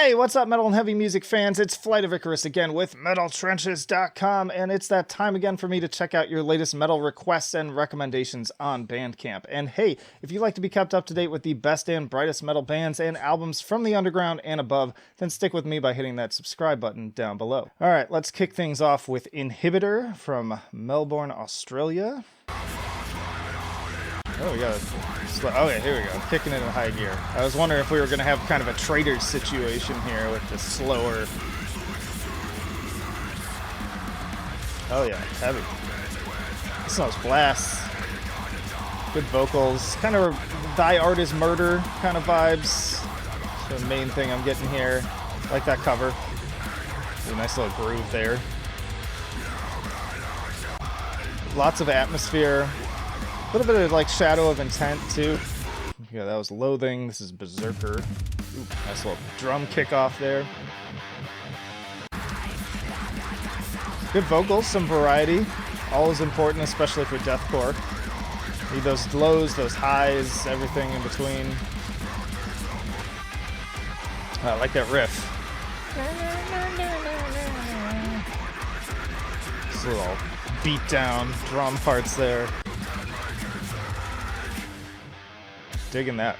Hey, what's up, metal and heavy music fans? It's Flight of Icarus again with MetalTrenches.com, and it's that time again for me to check out your latest metal requests and recommendations on BANDCAMP. And hey, if you'd like to be kept up to date with the best and brightest metal bands and albums from the underground and above, then stick with me by hitting that subscribe button down below. Alright, let's kick things off with Inhibitor from Melbourne, Australia. Oh, we got okay, here we go. Kicking it in high gear. I was wondering if we were going to have kind of a trader situation here with the slower. Oh yeah, heavy. Listen to those blasts. Good vocals. Kind of Thy Art Is Murder kind of vibes. That's the main thing I'm getting here. Like that cover. A nice little groove there. Lots of atmosphere. A little bit of like Shadow of Intent too. Yeah, that was Loathing. This is Berserker. Ooh, nice little drum kickoff there. Good vocals, some variety. Always important, especially for deathcore. Need those lows, those highs, everything in between. I like that riff. This little beat down drum parts there. Digging that.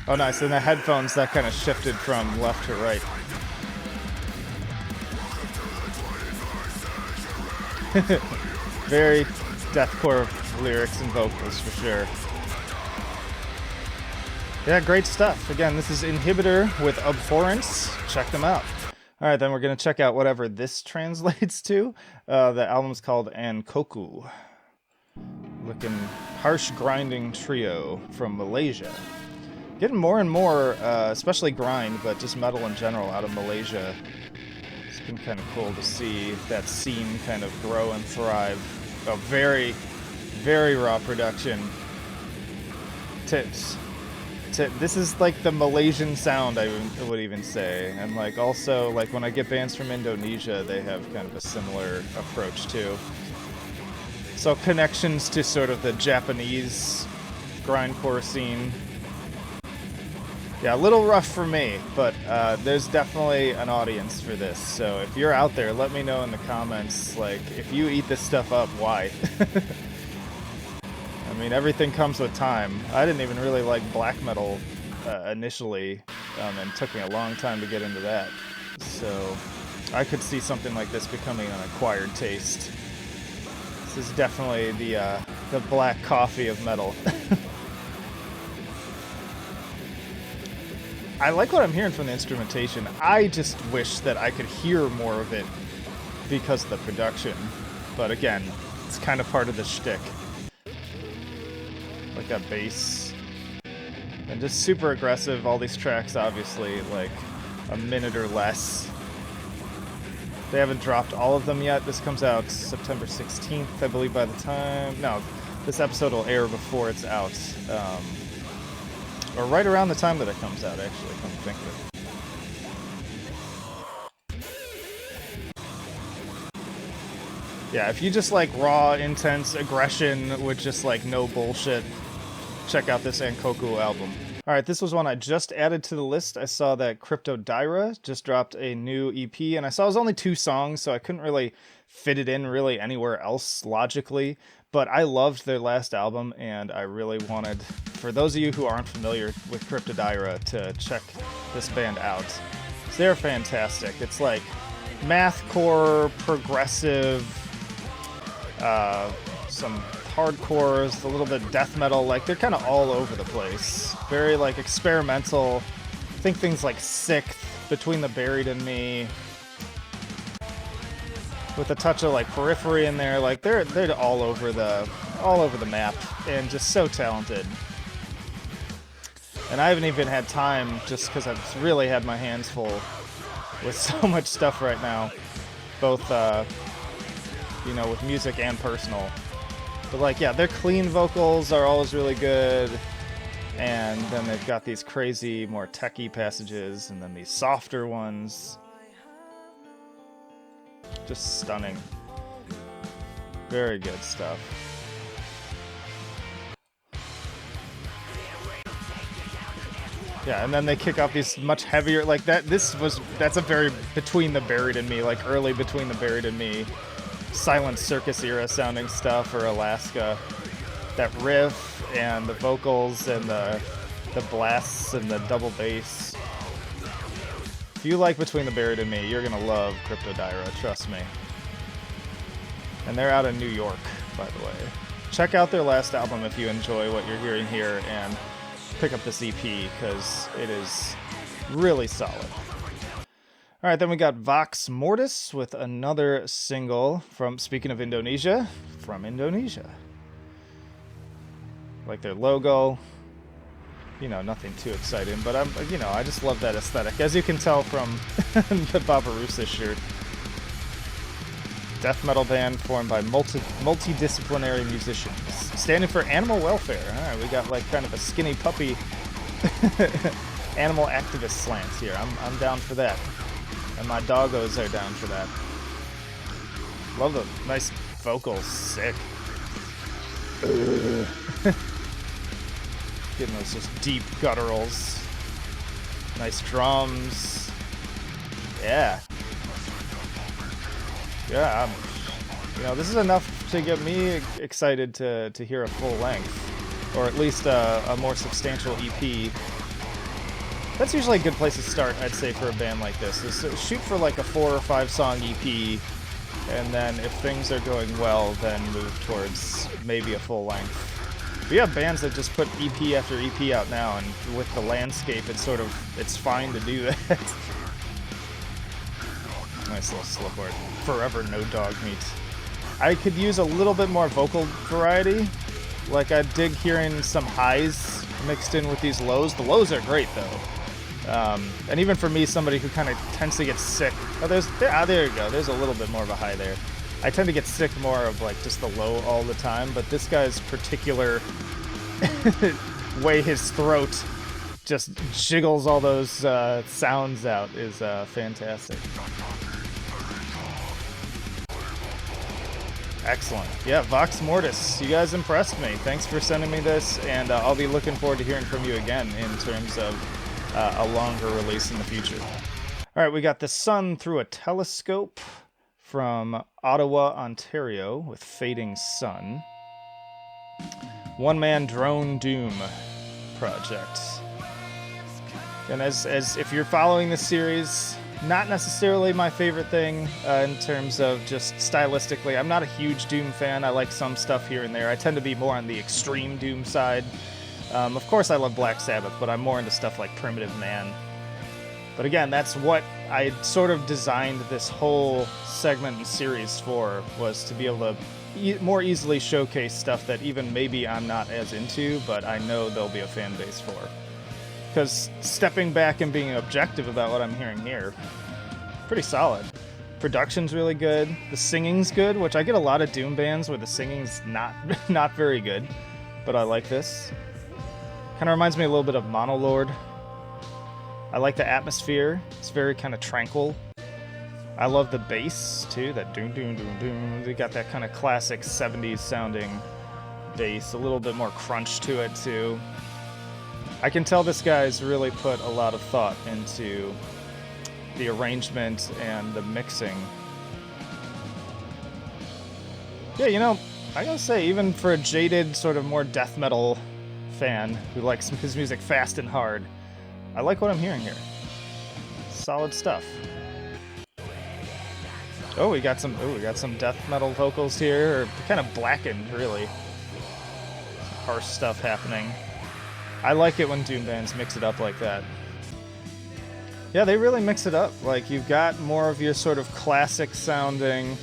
Oh, nice. And the headphones, that kind of shifted from left to right. Very deathcore lyrics and vocals for sure. Yeah, great stuff. Again, this is Inhibitor with Abhorrence. Check them out. All right, then we're going to check out whatever this translates to. The album's called Ankoku. Looking harsh grinding trio from Malaysia. Getting more and more, especially grind, but just metal in general out of Malaysia. It's been kind of cool to see that scene kind of grow and thrive. A very, very raw production. This is like the Malaysian sound, I would even say. And like also, like when I get bands from Indonesia, they have kind of a similar approach too. So connections to sort of the Japanese grindcore scene. Yeah, a little rough for me, but there's definitely an audience for this. So if you're out there, let me know in the comments, like, if you eat this stuff up, why? I mean, everything comes with time. I didn't even really like black metal initially, and it took me a long time to get into that. So I could see something like this becoming an acquired taste. This is definitely the black coffee of metal. I like what I'm hearing from the instrumentation. I just wish that I could hear more of it because of the production. But again, it's kind of part of the shtick. Like that bass. And just super aggressive. All these tracks, obviously, like a minute or less. They haven't dropped all of them yet. This comes out September 16th, I believe, by the time... No, this episode will air before it's out. Or right around the time that it comes out, actually, come to think of it. Yeah, if you just like raw, intense aggression with just like no bullshit, check out this Ankoku album. Alright, this was one I just added to the list. I saw that Cryptodira just dropped a new EP, and I saw it was only 2 songs, so I couldn't really fit it in really anywhere else logically. But I loved their last album, and I really wanted, for those of you who aren't familiar with Cryptodira, to check this band out. So they're fantastic. It's like mathcore, progressive, some hardcores, a little bit death metal, like they're kind of all over the place. Very like experimental. Think things like Sixth, Between the Buried and Me, with a touch of like Periphery in there. Like they're all over the map and just so talented. And I haven't even had time, just because I've really had my hands full with so much stuff right now, both you know, with music and personal. But like, yeah, their clean vocals are always really good, and then they've got these crazy, more techie passages, and then these softer ones. Just stunning. Very good stuff. Yeah, and then they kick off these much heavier, like that. That's a very Between the Buried and Me, like early Between the Buried and Me, Silent Circus era sounding stuff, or Alaska. That riff and the vocals and the blasts and the double bass. If you like Between the Buried and Me, you're gonna love Cryptodira, trust me. And they're out in New York, by the way. Check out their last album if you enjoy what you're hearing here, and pick up this EP, because it is really solid. Alright, then we got Vox Mortis with another single from, speaking of Indonesia, from Indonesia. Like their logo. You know, nothing too exciting, but I just love that aesthetic. As you can tell from the Barbarossa shirt. Death metal band formed by multidisciplinary musicians, standing for animal welfare. Alright, we got like kind of a skinny puppy animal activist slants here. I'm down for that. And my doggos are down for that. Love the nice vocals, sick. Getting those just deep gutturals. Nice drums. Yeah. Yeah, this is enough to get me excited to hear a full length, or at least a more substantial EP. That's usually a good place to start, I'd say, for a band like this. Is shoot for like a 4 or 5 song EP, and then if things are going well, then move towards maybe a full length. We have bands that just put EP after EP out now, and with the landscape, it's fine to do that. Nice little slipboard. Forever no dog meat. I could use a little bit more vocal variety. Like, I dig hearing some highs mixed in with these lows. The lows are great, though. And even for me, somebody who kind of tends to get sick. Oh, there you go. There's a little bit more of a high there. I tend to get sick more of, like, just the low all the time, but this guy's particular way his throat just jiggles all those sounds out is fantastic. Excellent. Yeah, Vox Mortis, you guys impressed me. Thanks for sending me this, and I'll be looking forward to hearing from you again in terms of a longer release in the future. All right, we got The Sun Through a Telescope from Ottawa, Ontario, with Fading Sun. One-man drone doom project. And as if you're following this series, not necessarily my favorite thing in terms of just stylistically. I'm not a huge Doom fan. I like some stuff here and there. I tend to be more on the extreme Doom side. Of course I love Black Sabbath, but I'm more into stuff like Primitive Man. But again, that's what I sort of designed this whole segment and series for, was to be able to more easily showcase stuff that even maybe I'm not as into, but I know there'll be a fan base for. Because stepping back and being objective about what I'm hearing here, pretty solid. Production's really good. The singing's good, which I get a lot of Doom bands where the singing's not very good, but I like this. Kind of reminds me a little bit of Monolord. I like the atmosphere. It's very kind of tranquil. I love the bass too. That doom doom doom doom. They got that kind of classic 70s sounding bass. A little bit more crunch to it too. I can tell this guy's really put a lot of thought into the arrangement and the mixing. Yeah, I gotta say, even for a jaded, sort of more death metal fan who likes his music fast and hard, I like what I'm hearing here. Solid stuff. Oh, we got some death metal vocals here, or kind of blackened, really. Some harsh stuff happening. I like it when Doom bands mix it up like that. Yeah, they really mix it up. Like, you've got more of your sort of classic sounding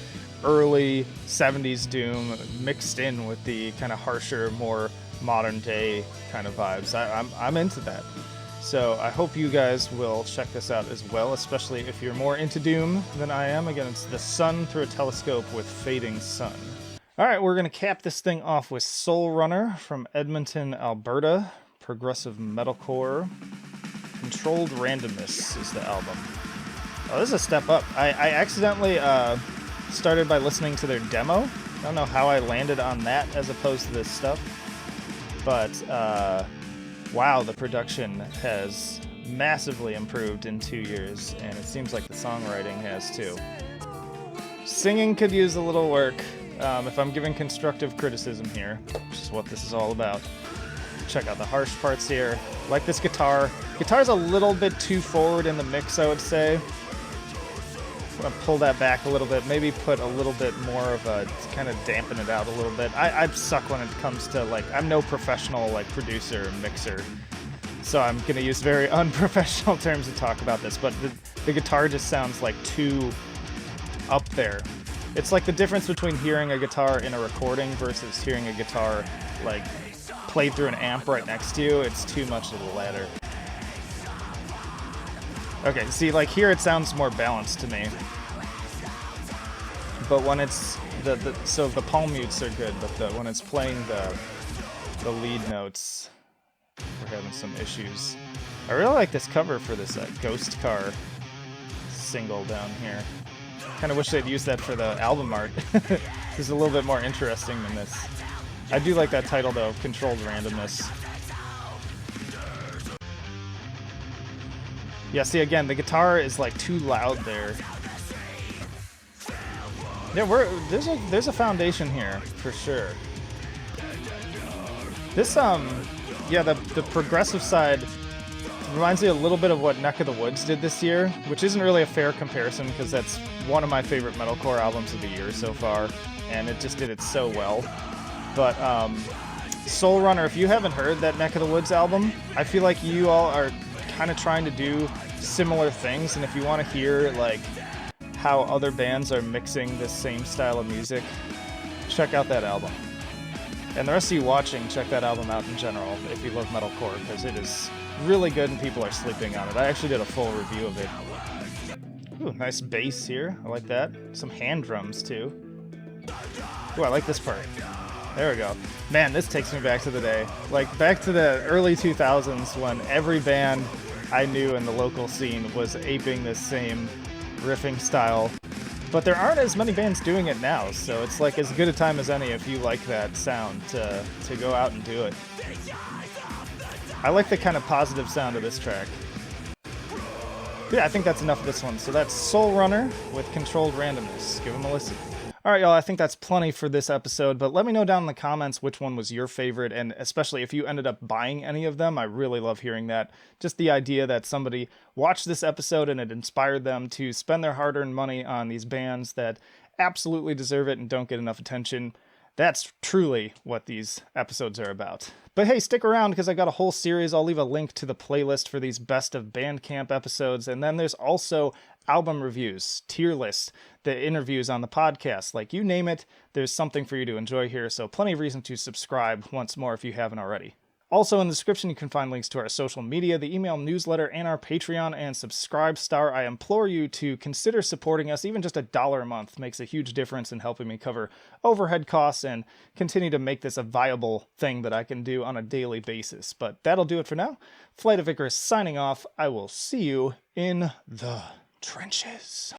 early 70s Doom mixed in with the kind of harsher, more modern day kind of vibes. I'm into that. So I hope you guys will check this out as well, especially if you're more into Doom than I am. Again, it's The Sun Through a Telescope with Fading Sun. Alright, we're going to cap this thing off with Soul Runner from Edmonton, Alberta. Progressive metalcore. Controlled Randomness is the album. Oh, this is a step up. I accidentally started by listening to their demo. I don't know how I landed on that as opposed to this stuff. But Wow, the production has massively improved in 2 years, and it seems like the songwriting has too. Singing could use a little work, if I'm giving constructive criticism here, which is what this is all about. Check out the harsh parts here. Like this guitar. Guitar's a little bit too forward in the mix, I would say. I'm gonna pull that back a little bit, maybe put a little bit more of a, kind of dampen it out a little bit. I suck when it comes to, like, I'm no professional, like, producer or mixer, so I'm gonna use very unprofessional terms to talk about this, but the guitar just sounds like too up there. It's like the difference between hearing a guitar in a recording versus hearing a guitar, like, played through an amp right next to you. It's too much of the latter. Okay, see, like, here it sounds more balanced to me. But when it's so the palm mutes are good, but when it's playing the lead notes, we're having some issues. I really like this cover for this Ghost Car single down here. Kind of wish they'd use that for the album art. This is a little bit more interesting than this. I do like that title, though, Controlled Randomness. Yeah, see, again, the guitar is, like, too loud there. Yeah, there's a foundation here, for sure. This, yeah, the progressive side reminds me a little bit of what Neck of the Woods did this year, which isn't really a fair comparison, because that's one of my favorite metalcore albums of the year so far, and it just did it so well. But Soul Runner, if you haven't heard that Neck of the Woods album, I feel like you all are kind of trying to do similar things, and if you want to hear, like, how other bands are mixing this same style of music, check out that album. And the rest of you watching, check that album out in general if you love metalcore, because it is really good and people are sleeping on it. I actually did a full review of it. Ooh, nice bass here. I like that. Some hand drums, too. Ooh, I like this part. There we go. Man, this takes me back to the day. Like, back to the early 2000s when every band I knew in the local scene was aping this same riffing style. But there aren't as many bands doing it now, so it's like as good a time as any if you like that sound to go out and do it. I like the kind of positive sound of this track. Yeah, I think that's enough of this one. So that's Soul Runner with Controlled Randomness. Give them a listen. Alright, y'all, I think that's plenty for this episode, but let me know down in the comments which one was your favorite, and especially if you ended up buying any of them. I really love hearing that. Just the idea that somebody watched this episode and it inspired them to spend their hard-earned money on these bands that absolutely deserve it and don't get enough attention. That's truly what these episodes are about. But hey, stick around because I got a whole series. I'll leave a link to the playlist for these best of BANDCAMP episodes. And then there's also album reviews, tier lists, the interviews on the podcast. Like, you name it, there's something for you to enjoy here. So plenty of reason to subscribe once more if you haven't already. Also in the description, you can find links to our social media, the email newsletter, and our Patreon and Subscribe Star. I implore you to consider supporting us. Even just $1 a month makes a huge difference in helping me cover overhead costs and continue to make this a viable thing that I can do on a daily basis. But that'll do it for now. Flight of Icarus signing off. I will see you in the trenches.